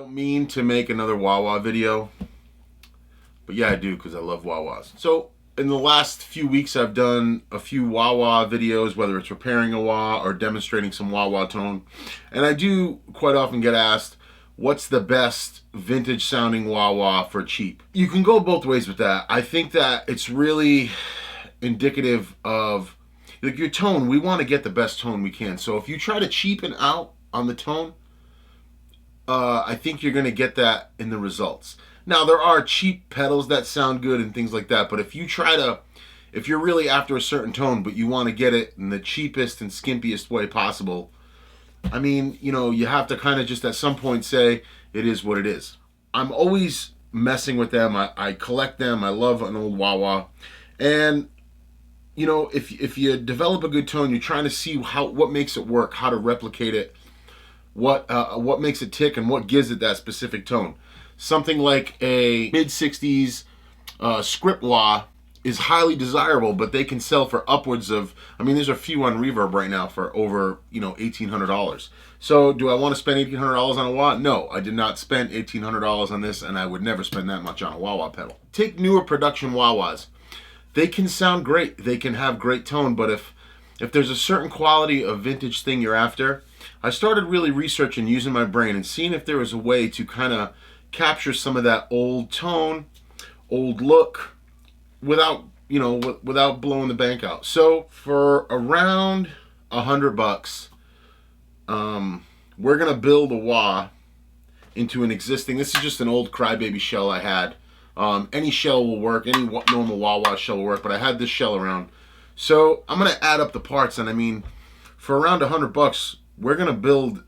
don't mean to make another wah wah video, but yeah, I do, because I love wah wahs. So in the last few weeks, I've done a few wah wah videos, whether it's repairing a wah or demonstrating some wah wah tone. And I do quite often get asked, what's the best vintage sounding wah wah for cheap? You can go both ways with that. I think that it's really indicative of like your tone. We want to get the best tone we can. So if you try to cheapen out on the tone, I think you're going to get that in the results. Now, there are cheap pedals that sound good and things like that, but if you're really after a certain tone, but you want to get it in the cheapest and skimpiest way possible, I mean, you know, you have to kind of just at some point say, it is what it is. I'm always messing with them. I collect them. I love an old wah wah. And, you know, if you develop a good tone, you're trying to see what makes it work, how to replicate it, what makes it tick, and what gives it that specific tone. Something like a mid-60s script wah is highly desirable, but they can sell for upwards of, I mean, there's a few on Reverb right now for over, you know, $1,800. So do I want to spend $1,800 on a wah? No, I did not spend $1,800 on this, and I would never spend that much on a wah wah pedal. Take newer production wah wahs. They can sound great. They can have great tone, but if there's a certain quality of vintage thing you're after, I started really researching, using my brain, and seeing if there was a way to kind of capture some of that old tone, old look, without, you know, without blowing the bank out. So for around $100, we're gonna build a wah into an existing. This is just an old crybaby shell I had. Any shell will work. Any normal wah wah shell will work, but I had this shell around. So I'm gonna add up the parts, and I mean, for around $100, we're gonna build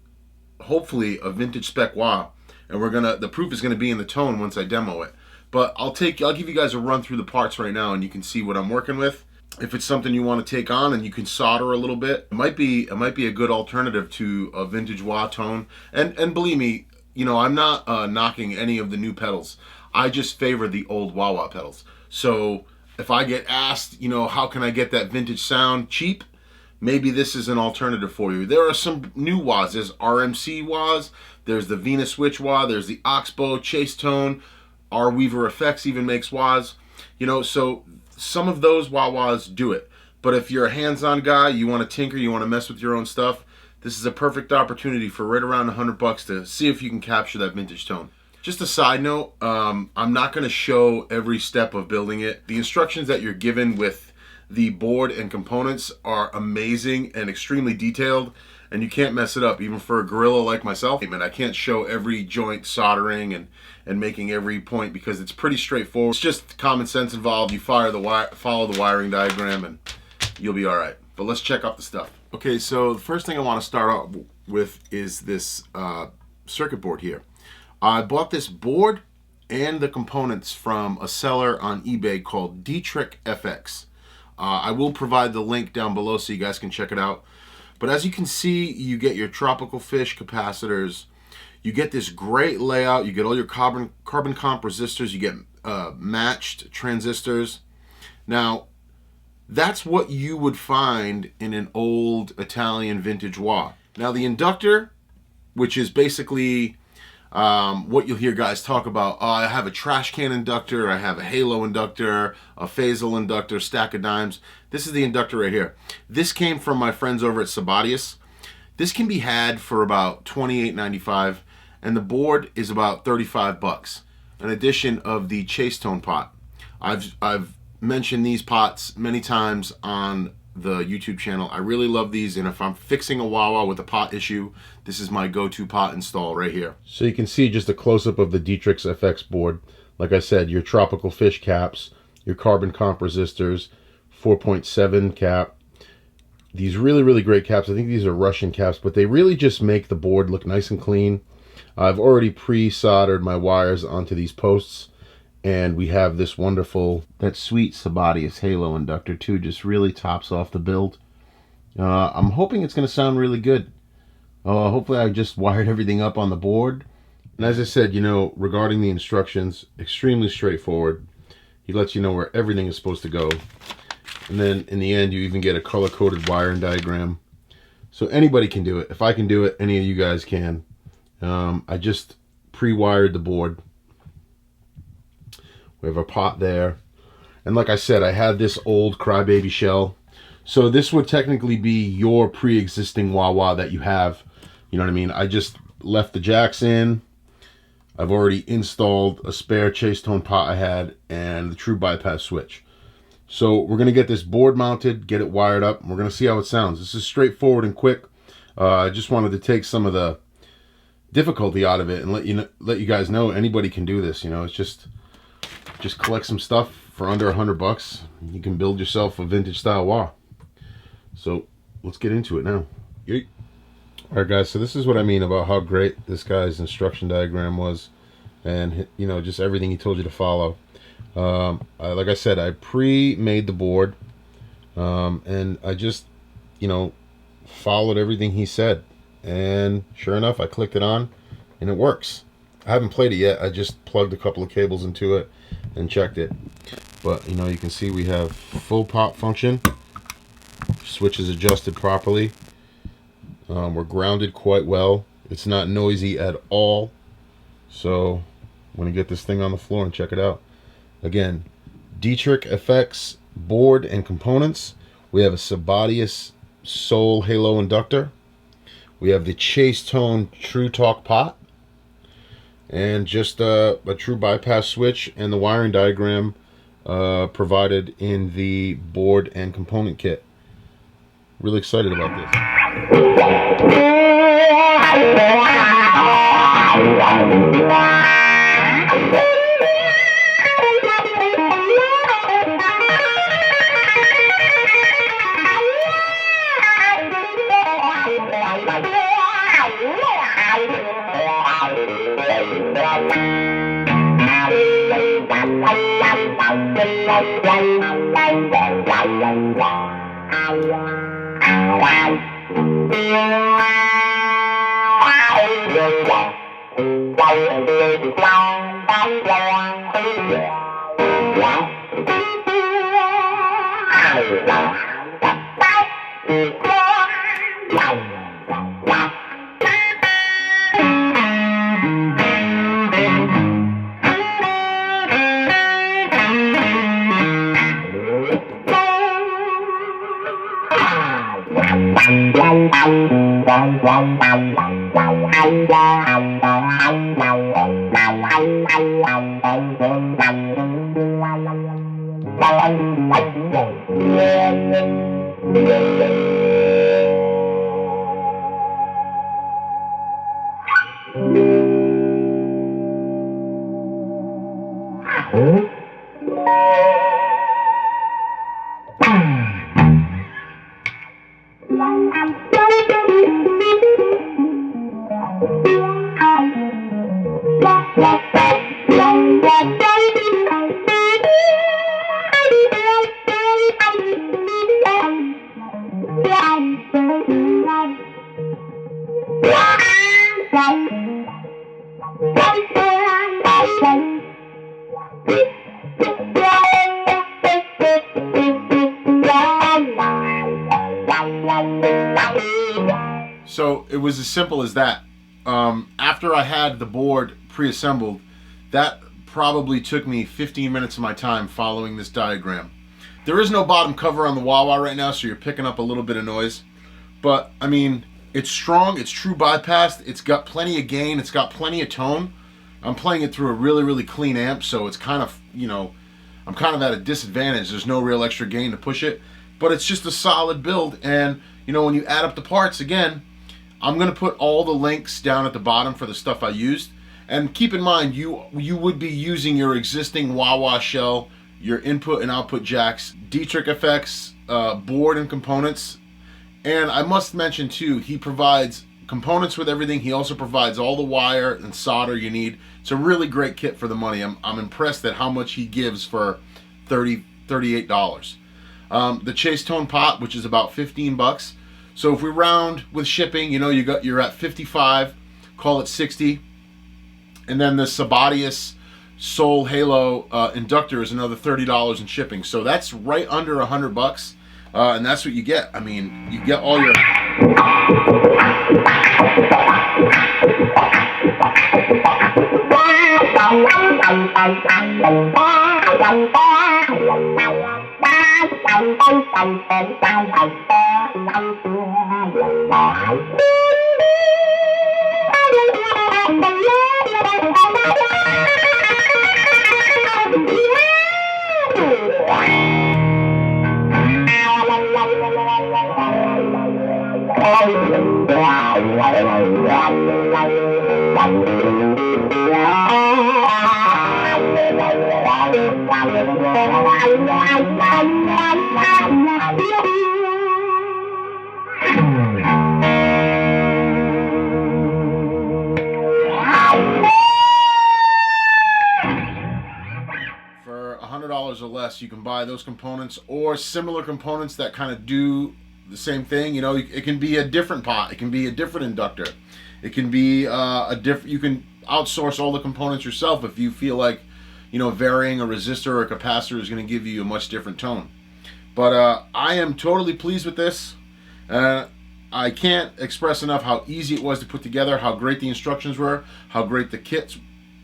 hopefully a vintage spec wah. And the proof is going to be in the tone once I demo it. But I'll give you guys a run through the parts right now, and you can see what I'm working with. If it's something you want to take on and you can solder a little bit, it might be a good alternative to a vintage wah tone. And believe me, you know, I'm not knocking any of the new pedals. I just favor the old wah wah pedals. So if I get asked, you know, how can I get that vintage sound cheap? Maybe this is an alternative for you. There are some new wahs. There's RMC wahs. There's the Venus Switch wah. There's the Oxbow Chase Tone. Our Weaver-fx even makes wahs. You know, so some of those wah wahs do it. But if you're a hands-on guy, you want to tinker, you want to mess with your own stuff, this is a perfect opportunity for right around $100 to see if you can capture that vintage tone. Just a side note, I'm not going to show every step of building it. The instructions that you're given with the board and components are amazing and extremely detailed, and you can't mess it up, even for a gorilla like myself. I can't show every joint soldering and making every point, because it's pretty straightforward. It's just common sense involved. You follow the wiring diagram, and you'll be all right. But let's check out the stuff. Okay, so the first thing I want to start out with is this circuit board here. I bought this board and the components from a seller on eBay called Detrix-fx. I will provide the link down below so you guys can check it out. But as you can see, you get your tropical fish capacitors. You get this great layout. You get all your carbon comp resistors. You get matched transistors. Now, that's what you would find in an old Italian vintage wah. Now, the inductor, which is basically what you'll hear guys talk about. I have a trash can inductor, I have a halo inductor, a phasal inductor, stack of dimes. This is the inductor right here. This came from my friends over at Sabbadius. This can be had for about $28.95, and the board is about $35. An addition of the Chase Tone pot. I've mentioned these pots many times on the YouTube channel. I really love these, and if I'm fixing a wah wah with a pot issue, this is my go-to pot install right here. So you can see just a close-up of the Detrix-fx board. Like I said, your tropical fish caps, your carbon comp resistors, 4.7 cap. These really great caps. I think these are Russian caps, but they really just make the board look nice and clean. I've already pre-soldered my wires onto these posts, and we have this wonderful, that sweet Sabbadius Halo inductor too, just really tops off the build. I'm hoping it's going to sound really good. Hopefully I just wired everything up on the board. And as I said, you know, regarding the instructions, extremely straightforward. He lets you know where everything is supposed to go. And then in the end, you even get a color-coded wiring diagram. So anybody can do it. If I can do it, any of you guys can. I just pre-wired the board. We have a pot there. And like I said, I had this old crybaby shell. So this would technically be your pre-existing wah wah that you have. You know what I mean? I just left the jacks in. I've already installed a spare chase tone pot I had and the true bypass switch. So we're going to get this board mounted, get it wired up, and we're going to see how it sounds. This is straightforward and quick. I just wanted to take some of the difficulty out of it and let you guys know anybody can do this. You know, it's just collect some stuff for under $100. You can build yourself a vintage style wah. So let's get into it now. Yeet. All right, guys. So this is what I mean about how great this guy's instruction diagram was, and you know, just everything he told you to follow. Like I said, I pre-made the board, and I just, you know, followed everything he said, and sure enough, I clicked it on, and it works. I haven't played it yet. I just plugged a couple of cables into it and checked it. But you know, you can see we have full pop function. Switch is adjusted properly. We're grounded quite well. It's not noisy at all. So I'm going to get this thing on the floor and check it out. Again, Detrix-fx board and components. We have a Sabbadius Soul Halo inductor. We have the Chase Tone Tru Talk pot. And just a true bypass switch and the wiring diagram provided in the board and component kit. Really excited about this. So it was as simple as that. After I had the board pre-assembled, that probably took me 15 minutes of my time following this diagram. There is no bottom cover on the wah wah right now, so you're picking up a little bit of noise. But, I mean, it's strong, it's true bypassed, it's got plenty of gain, it's got plenty of tone. I'm playing it through a really, really clean amp, so it's kind of, you know, I'm kind of at a disadvantage. There's no real extra gain to push it. But it's just a solid build, and, you know, when you add up the parts, again, I'm going to put all the links down at the bottom for the stuff I used. And keep in mind, you would be using your existing wah wah shell, your input and output jacks, Detrix-fx board and components. And I must mention too, he provides components with everything. He also provides all the wire and solder you need. It's a really great kit for the money. I'm impressed at how much he gives for $38. The Chase Tone pot, which is about 15 bucks. So if we round with shipping, you know, you're at 55, call it 60. And then the Sabbadius Soul Halo inductor is another $30 in shipping. So that's right under 100 bucks. And that's what you get. I mean, you get all your... For $100 or less, you can buy those components or similar components that kind of do the same thing. You know, it can be a different pot, it can be a different inductor, it can be you can outsource all the components yourself if you feel like, you know, varying a resistor or a capacitor is going to give you a much different tone. But I am totally pleased with this. I can't express enough how easy it was to put together, how great the instructions were, how great the kit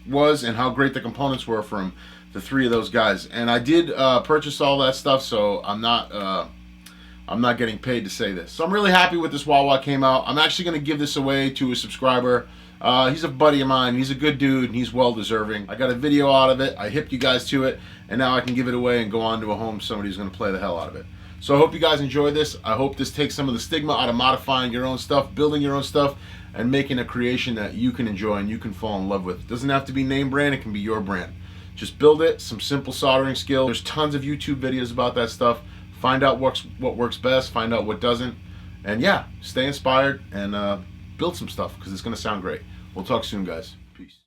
was, and how great the components were from the three of those guys. And I did purchase all that stuff, so I'm not getting paid to say this. So I'm really happy with this Wah came out. I'm actually going to give this away to a subscriber. He's a buddy of mine. He's a good dude, and he's well deserving. I got a video out of it. I hipped you guys to it, and now I can give it away and go on to a home somebody who's going to play the hell out of it. So I hope you guys enjoy this. I hope this takes some of the stigma out of modifying your own stuff, building your own stuff, and making a creation that you can enjoy and you can fall in love with. It doesn't have to be name brand. It can be your brand. Just build it, some simple soldering skills. There's tons of YouTube videos about that stuff. Find out what works best, find out what doesn't. And yeah, stay inspired and build some stuff because it's going to sound great. We'll talk soon, guys. Peace.